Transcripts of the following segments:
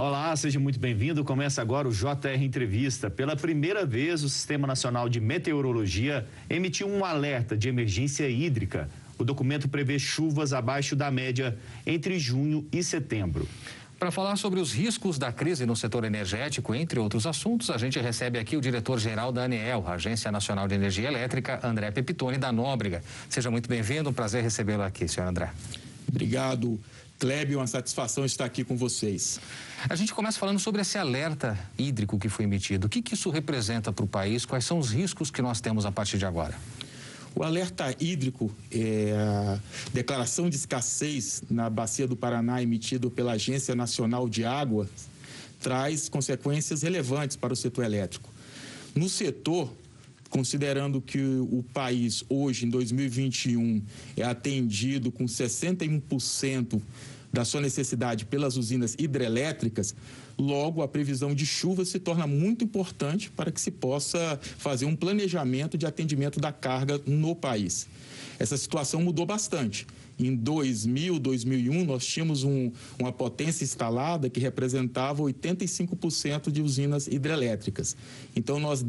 Olá, seja muito bem-vindo. Começa agora o JR Entrevista. Pela primeira vez, o Sistema Nacional de Meteorologia emitiu um alerta de emergência hídrica. O documento prevê chuvas abaixo da média entre junho e setembro. Para falar sobre os riscos da crise no setor energético, entre outros assuntos, a gente recebe aqui o diretor-geral da ANEEL, Agência Nacional de Energia Elétrica, André Pepitone da Nóbrega. Seja muito bem-vindo, um prazer recebê-lo aqui, senhor André. Obrigado, Kleber, uma satisfação estar aqui com vocês. A gente começa falando sobre esse alerta hídrico que foi emitido. O que isso representa para o país? Quais são os riscos que nós temos a partir de agora? O alerta hídrico é a declaração de escassez na Bacia do Paraná emitido pela Agência Nacional de Água, traz consequências relevantes para o setor elétrico. No setor, considerando que o país hoje, em 2021, é atendido com 61% da sua necessidade pelas usinas hidrelétricas, logo a previsão de chuva se torna muito importante para que se possa fazer um planejamento de atendimento da carga no país. Essa situação mudou bastante. Em 2001, nós tínhamos uma potência instalada que representava 85% de usinas hidrelétricas. Então, nós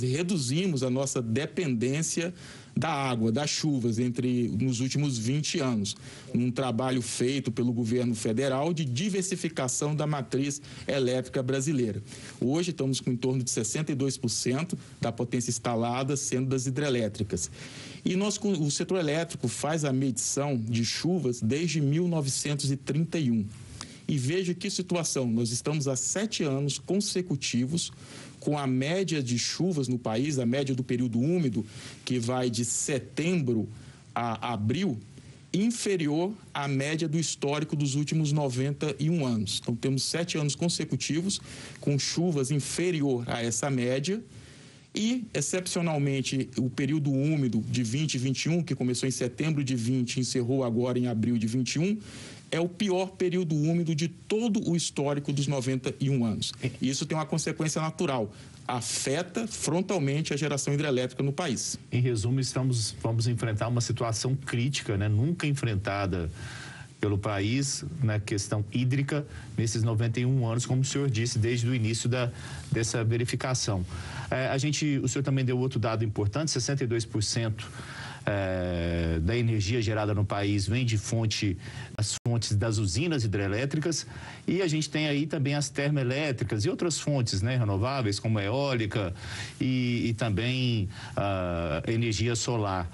reduzimos a nossa dependência da água, das chuvas, nos últimos 20 anos. Um trabalho feito pelo governo federal de diversificação da matriz elétrica brasileira. Hoje, estamos com em torno de 62% da potência instalada sendo das hidrelétricas. E o setor elétrico faz a medição de chuvas desde 1931. E veja que situação, nós estamos há 7 anos consecutivos com a média de chuvas no país, a média do período úmido, que vai de setembro a abril, inferior à média do histórico dos últimos 91 anos. Então, temos 7 anos consecutivos com chuvas inferior a essa média. E, excepcionalmente, o período úmido de 20 e 21, que começou em setembro de 20 e encerrou agora em abril de 21, é o pior período úmido de todo o histórico dos 91 anos. E isso tem uma consequência natural. Afeta frontalmente a geração hidrelétrica no país. Em resumo, vamos enfrentar uma situação crítica, né? Nunca enfrentada pelo país na questão hídrica nesses 91 anos, como o senhor disse, desde o início dessa verificação. O senhor também deu outro dado importante, 62% da energia gerada no país vem de as fontes das usinas hidrelétricas, e a gente tem aí também as termoelétricas e outras fontes, né, renováveis, como a eólica e também a energia solar.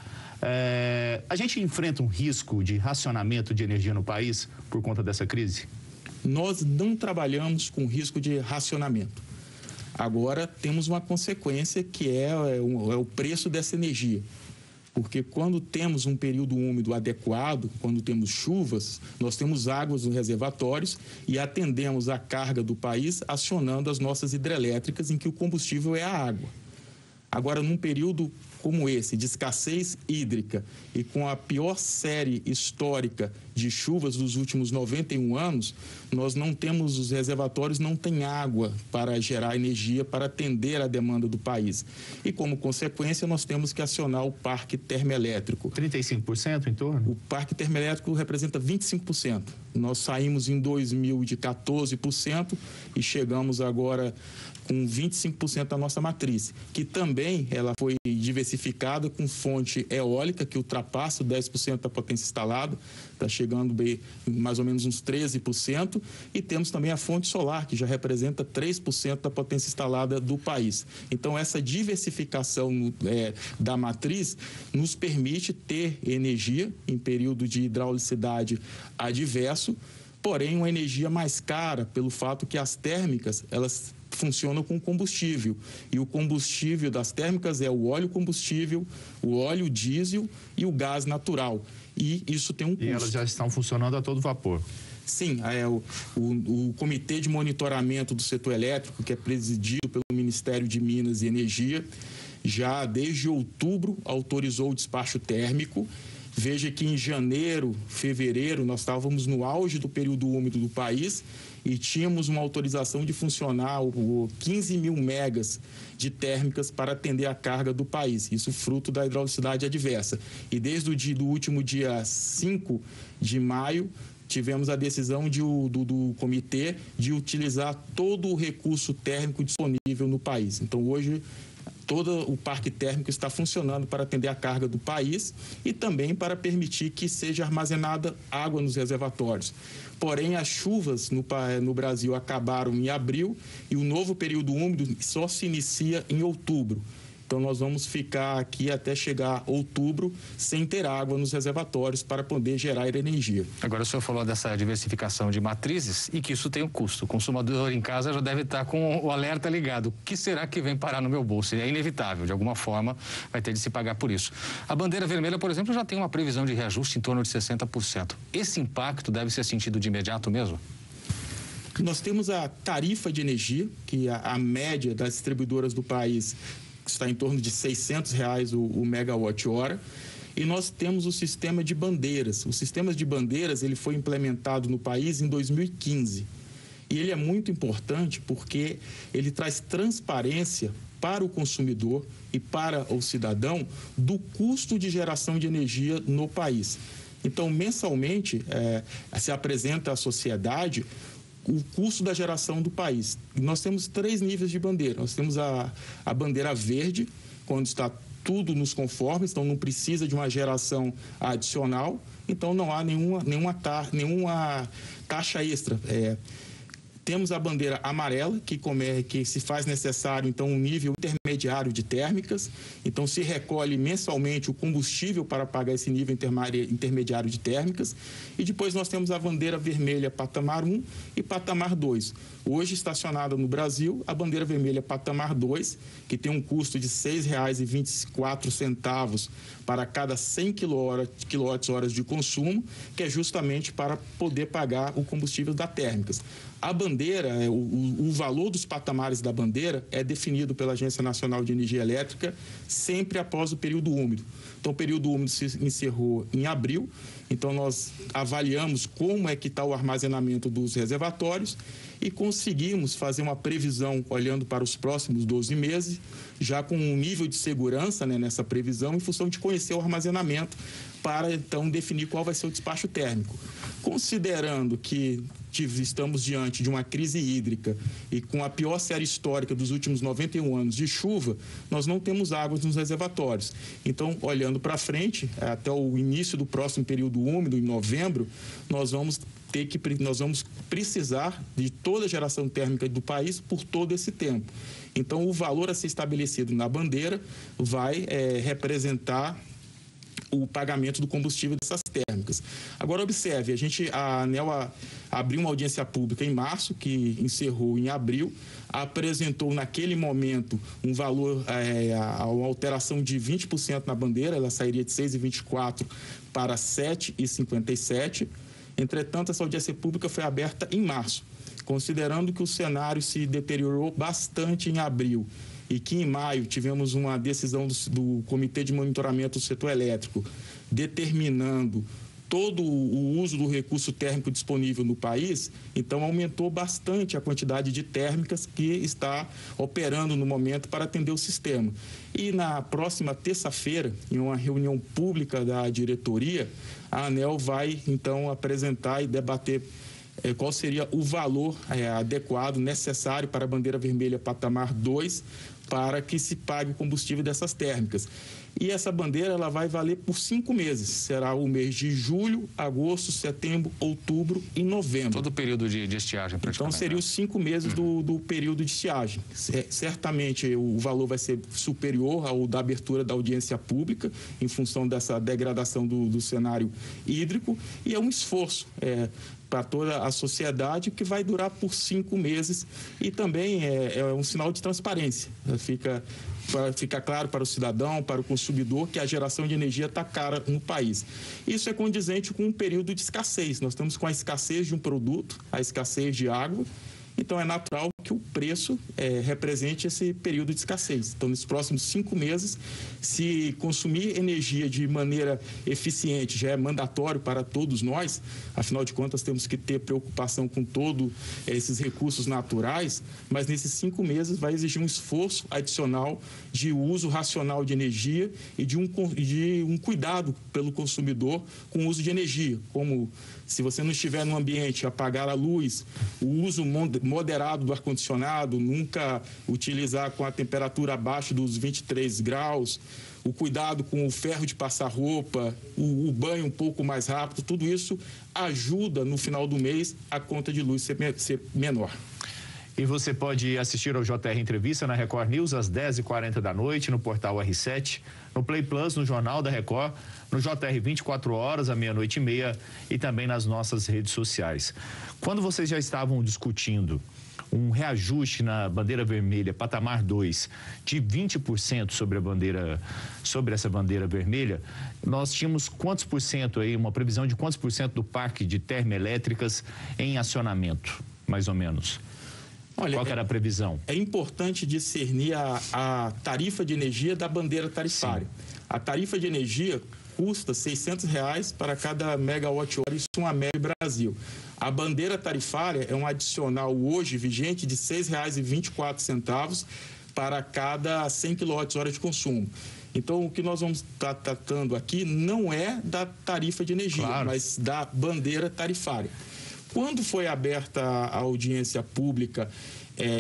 A gente enfrenta um risco de racionamento de energia no país por conta dessa crise? Nós não trabalhamos com risco de racionamento. Agora, temos uma consequência que é o preço dessa energia. Porque quando temos um período úmido adequado, quando temos chuvas, nós temos águas nos reservatórios e atendemos a carga do país acionando as nossas hidrelétricas, em que o combustível é a água. Agora, num período como esse, de escassez hídrica e com a pior série histórica de chuvas dos últimos 91 anos, os reservatórios não têm água para gerar energia, para atender a demanda do país. E, como consequência, nós temos que acionar o parque termoelétrico. 35% em torno? O parque termoelétrico representa 25%. Nós saímos em 2000 de 14% e chegamos agora com 25% da nossa matriz, que também ela foi diversificada com fonte eólica, que ultrapassa 10% da potência instalada, está chegando mais ou menos uns 13%, e temos também a fonte solar, que já representa 3% da potência instalada do país. Então, essa diversificação da matriz nos permite ter energia em período de hidraulicidade adverso, porém uma energia mais cara, pelo fato que as térmicas, elas funcionam com combustível, e o combustível das térmicas é o óleo combustível, o óleo diesel e o gás natural, e isso tem um custo. E elas já estão funcionando a todo vapor? Sim, o Comitê de Monitoramento do Setor Elétrico, que é presidido pelo Ministério de Minas e Energia, já desde outubro autorizou o despacho térmico. Veja que em janeiro, fevereiro, nós estávamos no auge do período úmido do país e tínhamos uma autorização de funcionar 15 mil megas de térmicas para atender a carga do país. Isso fruto da hidraulicidade adversa. E desde o último dia 5 de maio, tivemos a decisão do comitê de utilizar todo o recurso térmico disponível no país. Então, hoje, todo o parque térmico está funcionando para atender a carga do país e também para permitir que seja armazenada água nos reservatórios. Porém, as chuvas no Brasil acabaram em abril e o novo período úmido só se inicia em outubro. Então, nós vamos ficar aqui até chegar outubro sem ter água nos reservatórios para poder gerar energia. Agora, o senhor falou dessa diversificação de matrizes e que isso tem um custo. O consumidor em casa já deve estar com o alerta ligado. O que será que vem parar no meu bolso? É inevitável, de alguma forma, vai ter de se pagar por isso. A bandeira vermelha, por exemplo, já tem uma previsão de reajuste em torno de 60%. Esse impacto deve ser sentido de imediato mesmo? Nós temos a tarifa de energia, que a média das distribuidoras do país está em torno de R$ 600 o megawatt-hora. E nós temos o sistema de bandeiras. O sistema de bandeiras ele foi implementado no país em 2015. E ele é muito importante porque ele traz transparência para o consumidor e para o cidadão do custo de geração de energia no país. Então, mensalmente, se apresenta à sociedade o custo da geração do país. Nós temos 3 níveis de bandeira. Nós temos a bandeira verde, quando está tudo nos conformes, então não precisa de uma geração adicional, então não há nenhuma taxa extra. Temos a bandeira amarela, que se faz necessário, então, um nível intermediário de térmicas. Então, se recolhe mensalmente o combustível para pagar esse nível intermediário de térmicas. E depois nós temos a bandeira vermelha patamar 1 e patamar 2. Hoje, estacionada no Brasil, a bandeira vermelha patamar 2, que tem um custo de R$ 6,24 para cada 100 kWh de consumo, que é justamente para poder pagar o combustível das térmicas. A bandeira, o valor dos patamares da bandeira é definido pela Agência Nacional de Energia Elétrica sempre após o período úmido. Então, o período úmido se encerrou em abril, então nós avaliamos como é que está o armazenamento dos reservatórios e conseguimos fazer uma previsão olhando para os próximos 12 meses, já com um nível de segurança, né, nessa previsão, em função de conhecer o armazenamento, para então definir qual vai ser o despacho térmico. Considerando que estamos diante de uma crise hídrica e com a pior série histórica dos últimos 91 anos de chuva, nós não temos águas nos reservatórios. Então, olhando para frente, até o início do próximo período úmido, em novembro, nós vamos precisar de toda a geração térmica do país por todo esse tempo. Então, o valor a ser estabelecido na bandeira vai representar o pagamento do combustível dessas térmicas. Agora, observe, a ANEEL abriu uma audiência pública em março, que encerrou em abril, apresentou naquele momento um valor, uma alteração de 20% na bandeira, ela sairia de 6,24 para 7,57. Entretanto, essa audiência pública foi aberta em março, considerando que o cenário se deteriorou bastante em abril e que em maio tivemos uma decisão do Comitê de Monitoramento do Setor Elétrico determinando todo o uso do recurso térmico disponível no país, então aumentou bastante a quantidade de térmicas que está operando no momento para atender o sistema. E na próxima terça-feira, em uma reunião pública da diretoria, a ANEEL vai então apresentar e debater qual seria o valor adequado, necessário para a bandeira vermelha patamar 2, para que se pague o combustível dessas térmicas. E essa bandeira ela vai valer por 5 meses. Será o mês de julho, agosto, setembro, outubro e novembro. Todo o período de estiagem, praticamente. Então, seriam os 5 meses do período de estiagem. Certamente, o valor vai ser superior ao da abertura da audiência pública, em função dessa degradação do cenário hídrico, e é um esforço para toda a sociedade que vai durar por 5 meses e também é um sinal de transparência. Fica claro para o cidadão, para o consumidor, que a geração de energia está cara no país. Isso é condizente com um período de escassez. Nós estamos com a escassez de um produto, a escassez de água, então é natural que que o preço represente esse período de escassez. Então, nos próximos 5 meses, se consumir energia de maneira eficiente já é mandatório para todos nós, afinal de contas, temos que ter preocupação com todos esses recursos naturais, mas nesses 5 meses vai exigir um esforço adicional de uso racional de energia e de um cuidado pelo consumidor com o uso de energia, como se você não estiver no ambiente, apagar a luz, o uso moderado do ar-condicionado, nunca utilizar com a temperatura abaixo dos 23 graus, o cuidado com o ferro de passar roupa, o banho um pouco mais rápido, tudo isso ajuda no final do mês a conta de luz ser menor. E você pode assistir ao JR Entrevista na Record News às 10h40 da noite, no portal R7, no Play Plus, no Jornal da Record, no JR 24 horas, à 00h30 e também nas nossas redes sociais. Quando vocês já estavam discutindo um reajuste na bandeira vermelha, patamar 2, de 20% sobre essa bandeira vermelha, nós tínhamos quantos por cento aí, uma previsão de quantos por cento do parque de termoelétricas em acionamento, mais ou menos? Olha, qual que era a previsão? É importante discernir a tarifa de energia da bandeira tarifária. Sim. A tarifa de energia custa R$ 600 para cada megawatt-hora, isso é uma média do Brasil. A bandeira tarifária é um adicional hoje vigente de R$ 6,24 para cada 100 kWh de consumo. Então, o que nós vamos estar tratando aqui não é da tarifa de energia, claro, mas da bandeira tarifária. Quando foi aberta a audiência pública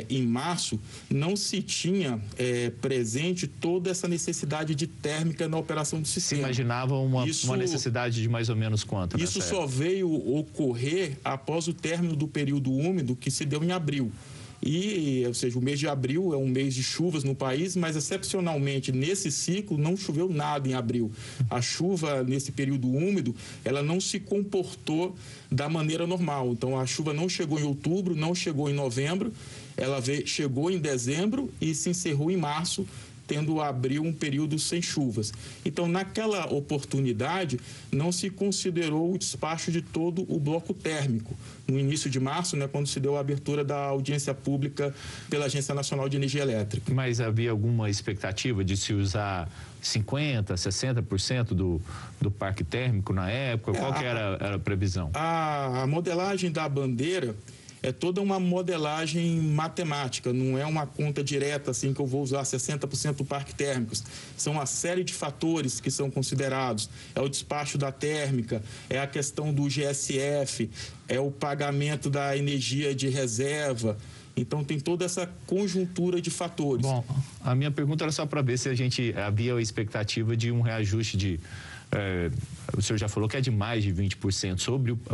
em março, não se tinha presente toda essa necessidade de térmica na operação do sistema. Se imaginava uma necessidade de mais ou menos quanto? Isso só veio ocorrer após o término do período úmido que se deu em abril. Ou seja, o mês de abril é um mês de chuvas no país, mas excepcionalmente nesse ciclo não choveu nada em abril. A chuva nesse período úmido, ela não se comportou da maneira normal. Então a chuva não chegou em outubro, não chegou em novembro, ela chegou em dezembro e se encerrou em março, tendo abril um período sem chuvas. Então, naquela oportunidade, não se considerou o despacho de todo o bloco térmico. No início de março, quando se deu a abertura da audiência pública pela Agência Nacional de Energia Elétrica. Mas havia alguma expectativa de se usar 50%, 60% do parque térmico na época? Qual que era a previsão? A modelagem da bandeira é toda uma modelagem matemática, não é uma conta direta assim que eu vou usar 60% do parque térmico. São uma série de fatores que são considerados. É o despacho da térmica, é a questão do GSF, é o pagamento da energia de reserva. Então, tem toda essa conjuntura de fatores. Bom, a minha pergunta era só para ver se havia a expectativa de um reajuste de... o senhor já falou que é de mais de 20%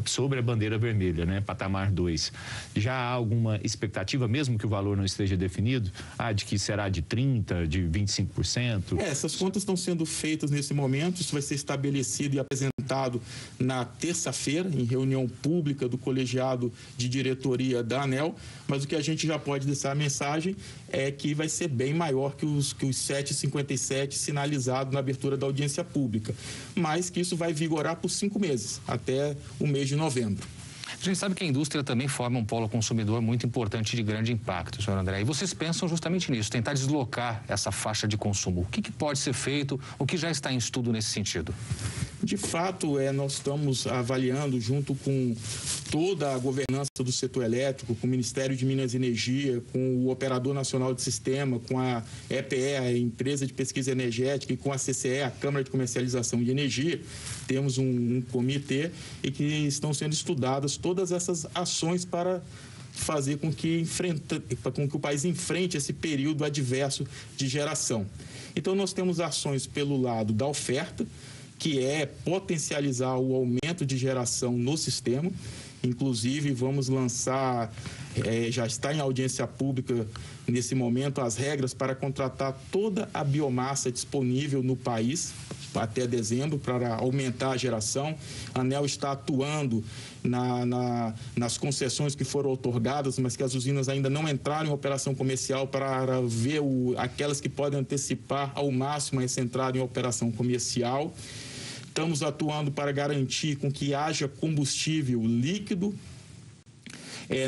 sobre a bandeira vermelha, patamar 2. Já há alguma expectativa, mesmo que o valor não esteja definido, de que será de 30%, de 25%? Essas contas estão sendo feitas nesse momento, isso vai ser estabelecido e apresentado na terça-feira, em reunião pública do colegiado de diretoria da ANEEL, mas o que a gente já pode deixar a mensagem é que vai ser bem maior que os 7,57 sinalizado na abertura da audiência pública, mas que isso vai vigorar por 5 meses, até o mês de novembro. A gente sabe que a indústria também forma um polo consumidor muito importante de grande impacto, senhor André. E vocês pensam justamente nisso, tentar deslocar essa faixa de consumo. O que pode ser feito, o que já está em estudo nesse sentido? De fato, nós estamos avaliando, junto com toda a governança do setor elétrico, com o Ministério de Minas e Energia, com o Operador Nacional de Sistema, com a EPE, a Empresa de Pesquisa Energética, e com a CCE, a Câmara de Comercialização de Energia, temos um comitê e que estão sendo estudadas todas essas ações para fazer com que o país enfrente esse período adverso de geração. Então, nós temos ações pelo lado da oferta, que é potencializar o aumento de geração no sistema. Inclusive, vamos lançar, já está em audiência pública nesse momento, as regras para contratar toda a biomassa disponível no país até dezembro, para aumentar a geração. A ANEEL está atuando nas concessões que foram outorgadas, mas que as usinas ainda não entraram em operação comercial, para ver aquelas que podem antecipar ao máximo essa entrada em operação comercial. Estamos atuando para garantir com que haja combustível líquido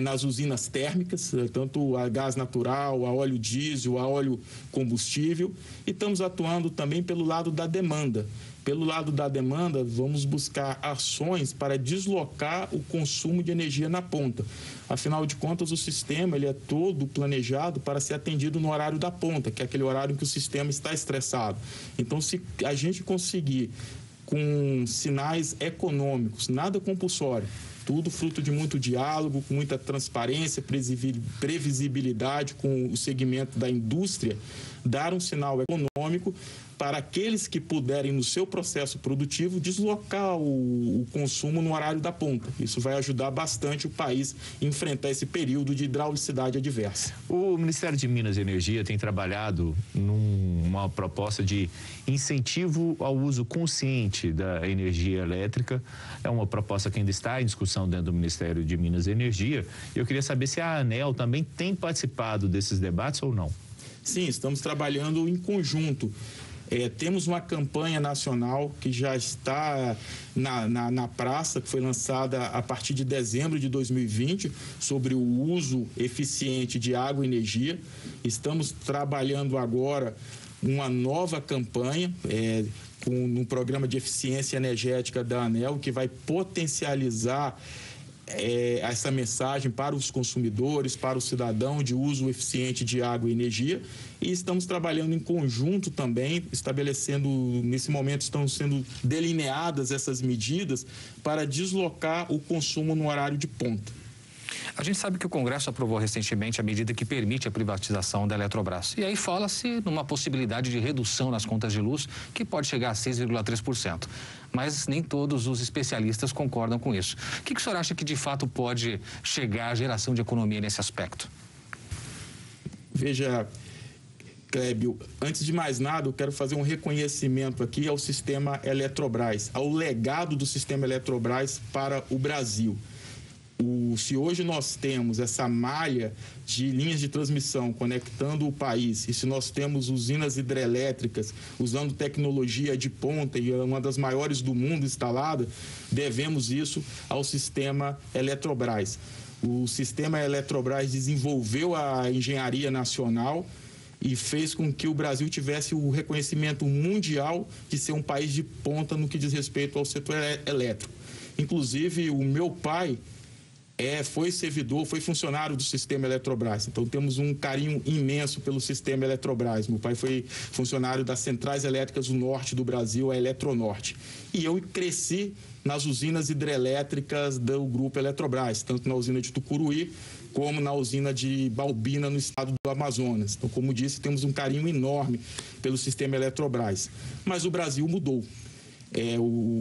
nas usinas térmicas, tanto a gás natural, a óleo diesel, a óleo combustível, e estamos atuando também pelo lado da demanda. Pelo lado da demanda, vamos buscar ações para deslocar o consumo de energia na ponta. Afinal de contas, o sistema ele é todo planejado para ser atendido no horário da ponta, que é aquele horário em que o sistema está estressado. Então, se a gente conseguir, com sinais econômicos, nada compulsório, tudo fruto de muito diálogo, com muita transparência, previsibilidade com o segmento da indústria, dar um sinal econômico para aqueles que puderem, no seu processo produtivo, deslocar o consumo no horário da ponta. Isso vai ajudar bastante o país a enfrentar esse período de hidraulicidade adversa. O Ministério de Minas e Energia tem trabalhado numa proposta de incentivo ao uso consciente da energia elétrica. É uma proposta que ainda está em discussão dentro do Ministério de Minas e Energia. Eu queria saber se a ANEEL também tem participado desses debates ou não. Sim, estamos trabalhando em conjunto. Temos uma campanha nacional que já está na praça, que foi lançada a partir de dezembro de 2020, sobre o uso eficiente de água e energia. Estamos trabalhando agora uma nova campanha no programa de eficiência energética da ANEEL, que vai potencializar essa mensagem para os consumidores, para o cidadão, de uso eficiente de água e energia. E estamos trabalhando em conjunto também, estabelecendo, nesse momento estão sendo delineadas essas medidas para deslocar o consumo no horário de ponta. A gente sabe que o Congresso aprovou recentemente a medida que permite a privatização da Eletrobras. E aí fala-se numa possibilidade de redução nas contas de luz, que pode chegar a 6,3%. Mas nem todos os especialistas concordam com isso. O que o senhor acha que de fato pode chegar à geração de economia nesse aspecto? Veja, Clébio, antes de mais nada, eu quero fazer um reconhecimento aqui ao sistema Eletrobras, ao legado do sistema Eletrobras para o Brasil. Se hoje nós temos essa malha de linhas de transmissão conectando o país, e se nós temos usinas hidrelétricas usando tecnologia de ponta e uma das maiores do mundo instalada, devemos isso ao sistema Eletrobras. O sistema Eletrobras desenvolveu a engenharia nacional e fez com que o Brasil tivesse o reconhecimento mundial de ser um país de ponta no que diz respeito ao setor elétrico. Inclusive, o meu pai foi servidor, foi funcionário do sistema Eletrobras. Então, temos um carinho imenso pelo sistema Eletrobras. Meu pai foi funcionário das Centrais Elétricas do Norte do Brasil, a Eletronorte. E eu cresci nas usinas hidrelétricas do Grupo Eletrobras, tanto na usina de Tucuruí, como na usina de Balbina, no estado do Amazonas. Então, como disse, temos um carinho enorme pelo sistema Eletrobras. Mas o Brasil mudou.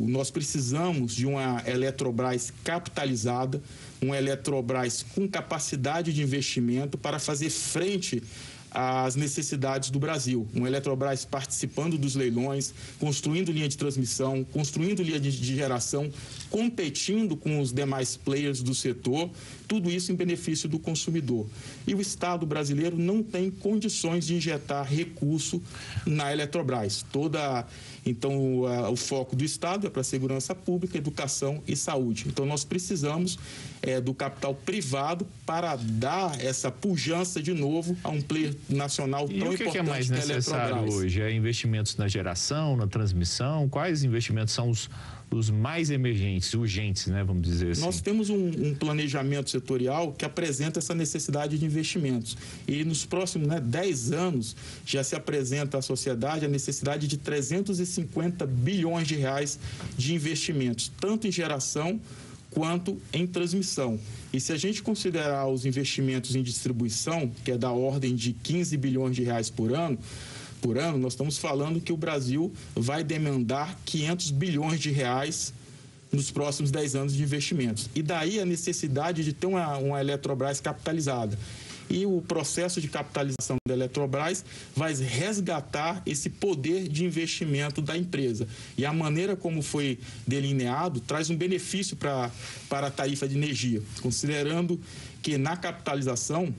Nós precisamos de uma Eletrobras capitalizada, uma Eletrobras com capacidade de investimento para fazer frente às necessidades do Brasil. Uma Eletrobras participando dos leilões, construindo linha de transmissão, construindo linha de geração, competindo com os demais players do setor, tudo isso em benefício do consumidor. E o Estado brasileiro não tem condições de injetar recurso na Eletrobras. Então, o foco do Estado é para a segurança pública, educação e saúde. Então, nós precisamos do capital privado para dar essa pujança de novo a um player nacional tão importante. E o que é mais necessário hoje? Investimentos na geração, na transmissão? Quais investimentos são os mais emergentes, urgentes, né? Vamos dizer assim. Nós temos um planejamento setorial que apresenta essa necessidade de investimentos. E nos próximos 10 anos já se apresenta à sociedade a necessidade de 350 bilhões de reais de investimentos, tanto em geração quanto em transmissão. E se a gente considerar os investimentos em distribuição, que é da ordem de 15 bilhões de reais por ano, nós estamos falando que o Brasil vai demandar 500 bilhões de reais nos próximos 10 anos de investimentos. E daí a necessidade de ter uma Eletrobras capitalizada. E o processo de capitalização da Eletrobras vai resgatar esse poder de investimento da empresa. E a maneira como foi delineado traz um benefício para a tarifa de energia, considerando que na capitalização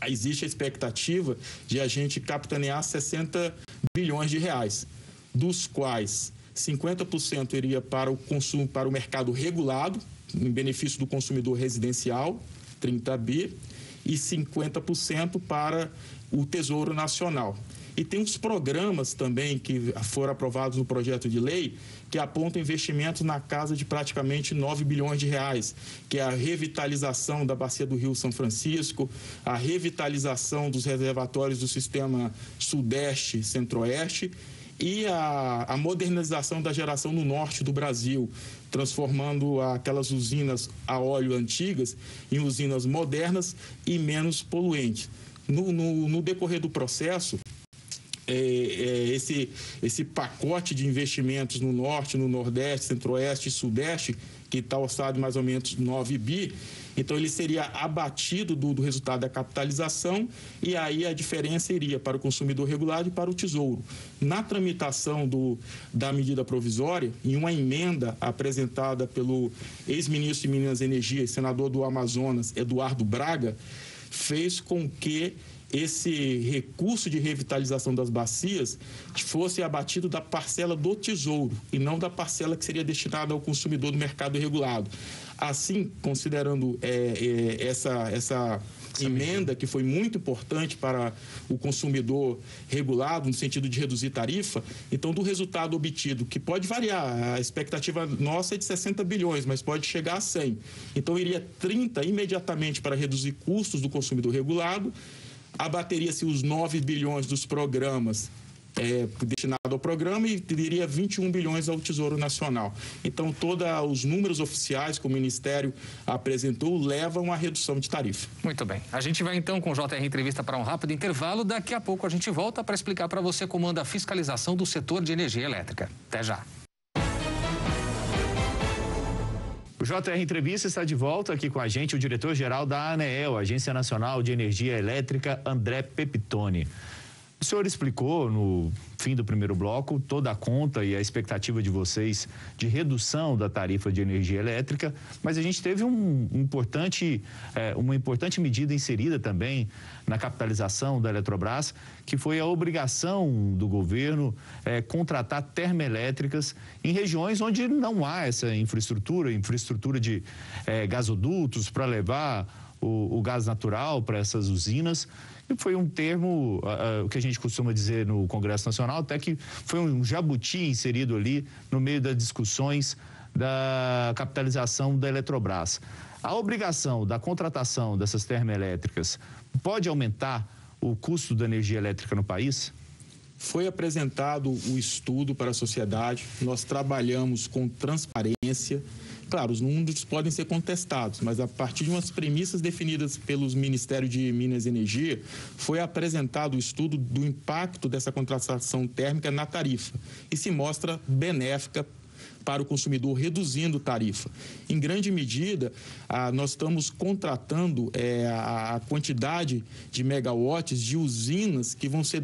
existe a expectativa de a gente capitanear 60 bilhões de reais, dos quais 50% iria para o consumo, para o mercado regulado, em benefício do consumidor residencial, 30 bi, e 50% para o Tesouro Nacional. E tem os programas também que foram aprovados no projeto de lei que apontam investimentos na casa de praticamente 9 bilhões de reais, que é a revitalização da Bacia do Rio São Francisco, a revitalização dos reservatórios do sistema Sudeste e Centro-Oeste e a modernização da geração no norte do Brasil, transformando aquelas usinas a óleo antigas em usinas modernas e menos poluentes. No decorrer do processo, esse pacote de investimentos no norte, no nordeste, centro-oeste e sudeste, que está orçado em mais ou menos 9 bi, então ele seria abatido do resultado da capitalização e aí a diferença iria para o consumidor regulado e para o Tesouro. Na tramitação da medida provisória, em uma emenda apresentada pelo ex-ministro de Minas e Energia e senador do Amazonas, Eduardo Braga, fez com que esse recurso de revitalização das bacias fosse abatido da parcela do Tesouro e não da parcela que seria destinada ao consumidor do mercado regulado. Assim, considerando essa emenda, que foi muito importante para o consumidor regulado, no sentido de reduzir tarifa, então, do resultado obtido, que pode variar, a expectativa nossa é de 60 bilhões, mas pode chegar a 100. Então, iria 30 imediatamente para reduzir custos do consumidor regulado, abateria-se os 9 bilhões dos programas destinado ao programa e teria 21 bilhões ao Tesouro Nacional. Então, todos os números oficiais que o Ministério apresentou levam à redução de tarifa. Muito bem. A gente vai então com o JR Entrevista para um rápido intervalo. Daqui a pouco a gente volta para explicar para você como anda a fiscalização do setor de energia elétrica. Até já. O JR Entrevista está de volta aqui com a gente, o diretor-geral da ANEEL, Agência Nacional de Energia Elétrica, André Pepitone. O senhor explicou no fim do primeiro bloco toda a conta e a expectativa de vocês de redução da tarifa de energia elétrica, mas a gente teve uma importante medida inserida também na capitalização da Eletrobras, que foi a obrigação do governo contratar termoelétricas em regiões onde não há essa infraestrutura de gasodutos para levar o gás natural para essas usinas. E foi um termo, o que a gente costuma dizer no Congresso Nacional, até que foi um jabuti inserido ali no meio das discussões da capitalização da Eletrobras. A obrigação da contratação dessas termoelétricas pode aumentar o custo da energia elétrica no país? Foi apresentado o estudo para a sociedade, nós trabalhamos com transparência. Claro, os números podem ser contestados, mas a partir de umas premissas definidas pelos Ministérios de Minas e Energia, foi apresentado o estudo do impacto dessa contratação térmica na tarifa e se mostra benéfica para o consumidor, reduzindo tarifa. Em grande medida, nós estamos contratando a quantidade de megawatts de usinas que vão ser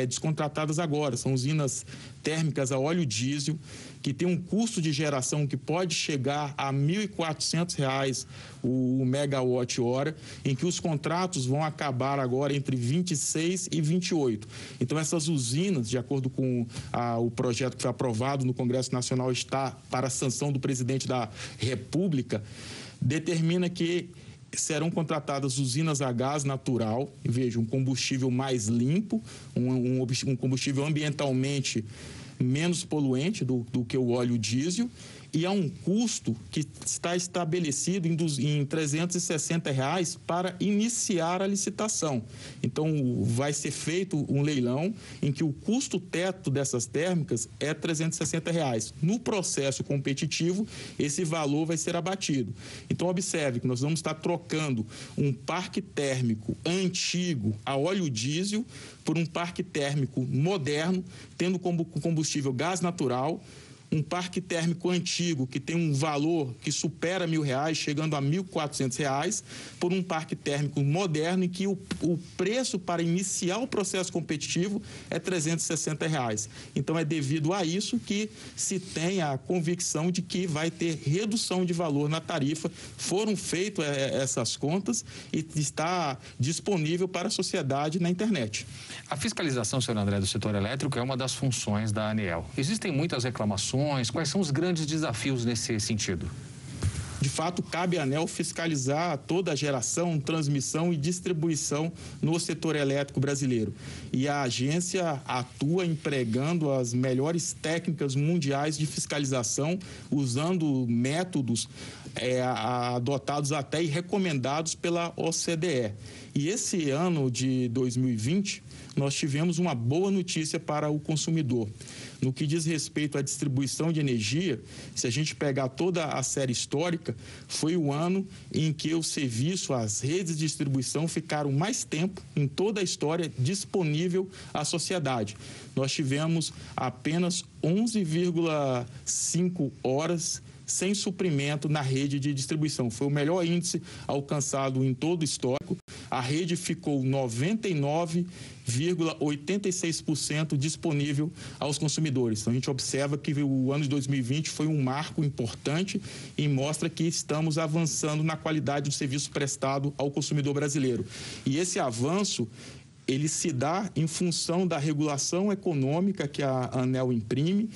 descontratadas agora. São usinas térmicas a óleo diesel, que tem um custo de geração que pode chegar a R$ 1.400 o megawatt-hora, em que os contratos vão acabar agora entre 26 e 28. Então, essas usinas, de acordo com o projeto que foi aprovado no Congresso Nacional, está para a sanção do presidente da República, determina que serão contratadas usinas a gás natural, veja, um combustível mais limpo, um combustível ambientalmente menos poluente do que o óleo diesel, e há um custo que está estabelecido em R$ 360 para iniciar a licitação. Então, vai ser feito um leilão em que o custo teto dessas térmicas é R$ 360. No processo competitivo, esse valor vai ser abatido. Então, observe que nós vamos estar trocando um parque térmico antigo a óleo diesel por um parque térmico moderno, tendo como combustível gás natural, um parque térmico antigo que tem um valor que supera R$ 1.000, chegando a R$ 1.400, por um parque térmico moderno em que o preço para iniciar o processo competitivo é R$ 360. Então, é devido a isso que se tem a convicção de que vai ter redução de valor na tarifa. Foram feitas essas contas e está disponível para a sociedade na internet. A fiscalização, senhor André, do setor elétrico é uma das funções da ANEEL. Existem muitas reclamações. Quais são os grandes desafios nesse sentido? de fato, cabe à ANEEL fiscalizar toda a geração, transmissão e distribuição no setor elétrico brasileiro. E a agência atua empregando as melhores técnicas mundiais de fiscalização, usando métodos adotados até e recomendados pela OCDE. E esse ano de 2020, nós tivemos uma boa notícia para o consumidor. No que diz respeito à distribuição de energia, se a gente pegar toda a série histórica, foi o ano em que o serviço, as redes de distribuição ficaram mais tempo em toda a história disponível à sociedade. Nós tivemos apenas 11,5 horas sem suprimento na rede de distribuição. Foi o melhor índice alcançado em todo o histórico. A rede ficou 99,86% disponível aos consumidores. Então, a gente observa que o ano de 2020 foi um marco importante e mostra que estamos avançando na qualidade do serviço prestado ao consumidor brasileiro. E esse avanço, ele se dá em função da regulação econômica que a ANEEL imprime,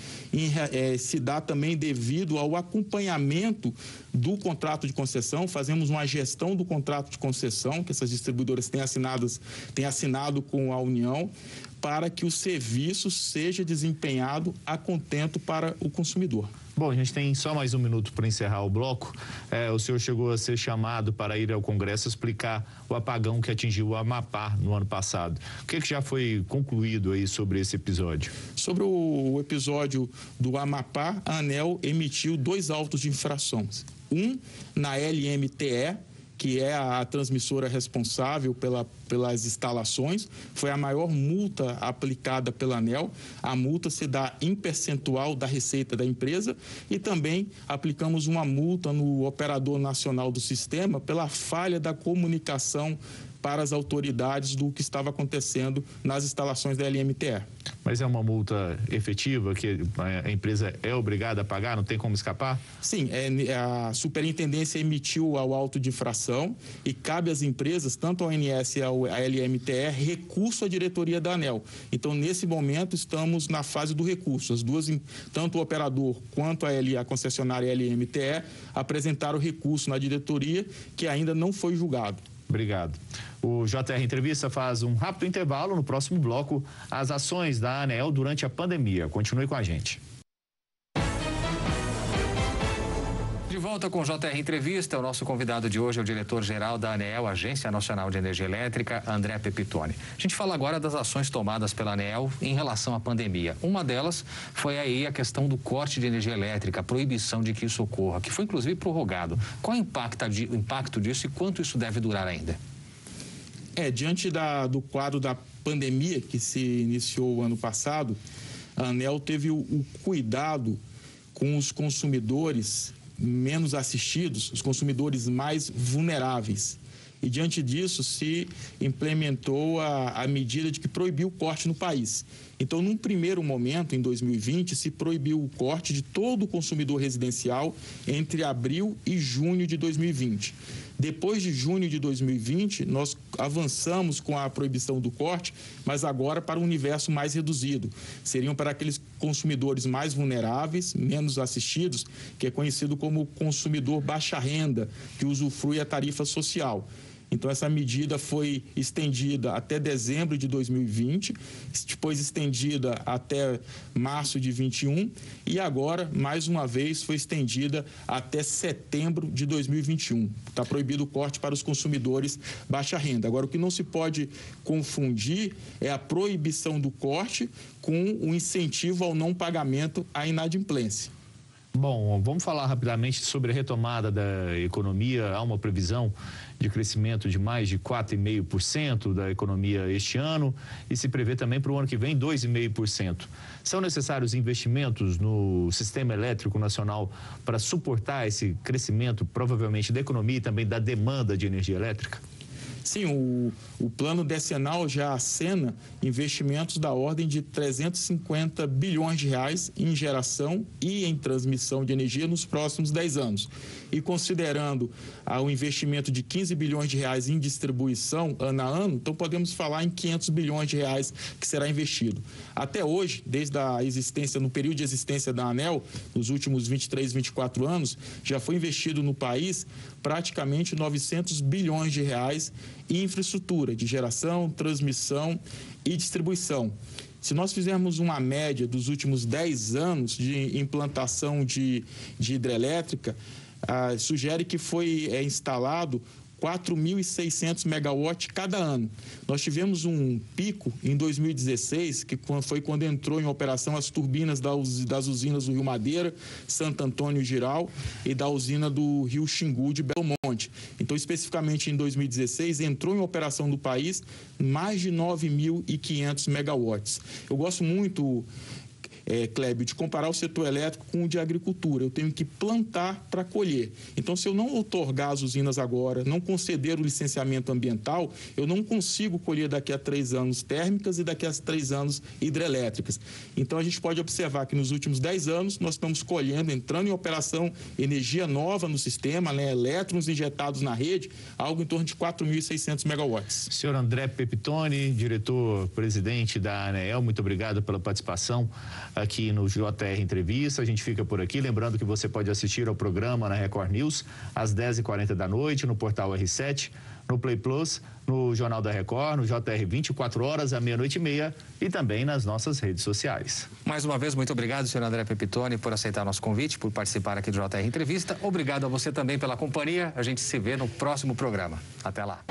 se dá também devido ao acompanhamento do contrato de concessão. Fazemos uma gestão do contrato de concessão que essas distribuidoras têm assinado com a União, para que o serviço seja desempenhado a contento para o consumidor. Bom, a gente tem só mais um minuto para encerrar o bloco. O senhor chegou a ser chamado para ir ao Congresso explicar o apagão que atingiu o Amapá no ano passado. O que já foi concluído aí sobre esse episódio? Sobre o episódio do Amapá, a ANEEL emitiu 2 autos de infrações. Um na LMTE, que é a transmissora responsável pelas instalações, foi a maior multa aplicada pela ANEEL. A multa se dá em percentual da receita da empresa e também aplicamos uma multa no operador nacional do sistema pela falha da comunicação para as autoridades do que estava acontecendo nas instalações da LMTE. Mas é uma multa efetiva que a empresa é obrigada a pagar? Não tem como escapar? Sim, a superintendência emitiu o auto de infração e cabe às empresas, tanto ao ANS e ao LMTE, recurso à diretoria da ANEEL. Então, nesse momento, estamos na fase do recurso. As duas, tanto o operador quanto a concessionária LMTE, apresentaram recurso na diretoria, que ainda não foi julgado. Obrigado. O JR Entrevista faz um rápido intervalo. No próximo bloco, as ações da ANEEL durante a pandemia. Continue com a gente. De volta com o JR Entrevista, o nosso convidado de hoje é o diretor-geral da ANEEL, Agência Nacional de Energia Elétrica, André Pepitone. A gente fala agora das ações tomadas pela ANEEL em relação à pandemia. Uma delas foi aí a questão do corte de energia elétrica, a proibição de que isso ocorra, que foi inclusive prorrogado. Qual é o impacto disso e quanto isso deve durar ainda? Diante do quadro da pandemia que se iniciou ano passado, a ANEEL teve o cuidado com os consumidores menos assistidos, os consumidores mais vulneráveis. E, diante disso, se implementou a medida de que proibiu o corte no país. Então, num primeiro momento, em 2020, se proibiu o corte de todo o consumidor residencial entre abril e junho de 2020. Depois de junho de 2020, nós avançamos com a proibição do corte, mas agora para um universo mais reduzido. Seriam para aqueles consumidores mais vulneráveis, menos assistidos, que é conhecido como consumidor baixa renda, que usufrui a tarifa social. Então, essa medida foi estendida até dezembro de 2020, depois estendida até março de 2021 e agora, mais uma vez, foi estendida até setembro de 2021. Está proibido o corte para os consumidores baixa renda. Agora, o que não se pode confundir é a proibição do corte com o incentivo ao não pagamento à inadimplência. Bom, vamos falar rapidamente sobre a retomada da economia. Há uma previsão de crescimento de mais de 4,5% da economia este ano e se prevê também para o ano que vem 2,5%. São necessários investimentos no sistema elétrico nacional para suportar esse crescimento, provavelmente da economia e também da demanda de energia elétrica? Sim, o plano decenal já acena investimentos da ordem de 350 bilhões de reais em geração e em transmissão de energia nos próximos 10 anos. E considerando o investimento de 15 bilhões de reais em distribuição ano a ano, então podemos falar em 500 bilhões de reais que será investido. Até hoje, desde a existência, no período de existência da ANEEL, nos últimos 23, 24 anos, já foi investido no país praticamente 900 bilhões de reais em infraestrutura de geração, transmissão e distribuição. Se nós fizermos uma média dos últimos 10 anos de implantação de hidrelétrica, sugere que foi instalado 4.600 megawatts cada ano. Nós tivemos um pico em 2016, que foi quando entrou em operação as turbinas das usinas do Rio Madeira, Santo Antônio Giral e da usina do Rio Xingu de Belo Monte. Então, especificamente em 2016, entrou em operação no país mais de 9.500 megawatts. Eu gosto muito, Clébio, de comparar o setor elétrico com o de agricultura. Eu tenho que plantar para colher. Então, se eu não outorgar as usinas agora, não conceder o licenciamento ambiental, eu não consigo colher daqui a 3 anos térmicas e daqui a 3 anos hidrelétricas. Então, a gente pode observar que nos últimos 10 anos nós estamos colhendo, entrando em operação, energia nova no sistema, elétrons injetados na rede, algo em torno de 4.600 megawatts. Senhor André Pepitone, diretor-presidente da ANEEL, muito obrigado pela participação aqui no JR Entrevista. A gente fica por aqui, lembrando que você pode assistir ao programa na Record News às 10h40 da noite, no portal R7, no Play Plus, no Jornal da Record, no JR 24 horas, à 00h30 e também nas nossas redes sociais. Mais uma vez, muito obrigado, senhor André Pepitone, por aceitar nosso convite, por participar aqui do JR Entrevista. Obrigado a você também pela companhia. A gente se vê no próximo programa. Até lá.